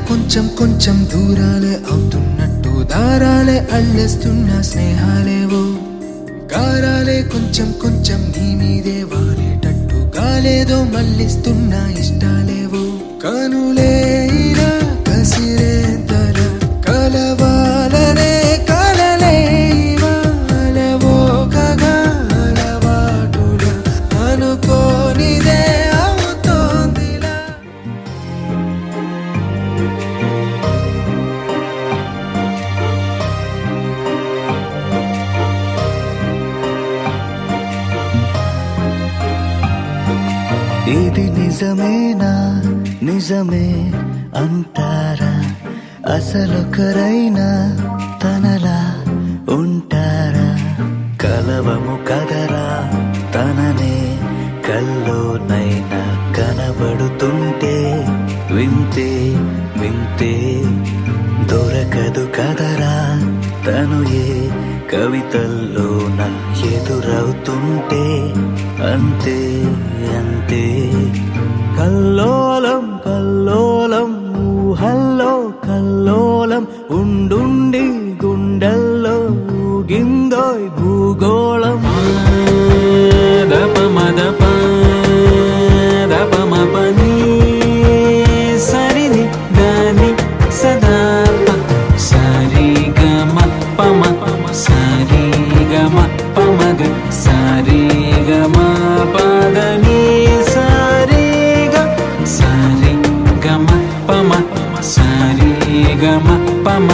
కొంచెం కొంచెం దూరాలే అవుతున్నట్టు దారాలే అల్లేస్తున్న స్నేహాలేవో గారాలే కొంచెం కొంచెం నీ మీదే వాలేటట్టు గాలేదో మల్లిస్తున్న ఇష్టాలేవో కనులే ఇలా కసిరే తల కలవాలనే కలలే ఇవాళవో కగా అలవాటుగా అనుకోనిదే అవుతోందిలా. ఇది నిజమేనా నిజమే అంటారా అసలొకరైనా తనలా ఉంటారా కలవము కదరా తననే కల్లోనైనా కనబడుతుంటే వింతే వింతే దొరకదు కదరా తను ఏ కవితల్లోన ఎదురవుతుంటే అంతే అంతే కల్లోలం కల్లోలం ఊహల్లో కల్లోలం ఉండుండి గుండెల్లో ఊగిందోయ్ భూగోళం దపమదని సరిని దాని సదా సరి గమ పమ సరి గమ పమగ సరి గమ పదని సరి గమ పమ సరి గమ పమ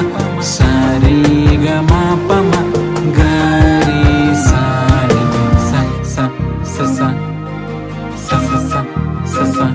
సరి గమ పమ గరి సరి స స స స స స స స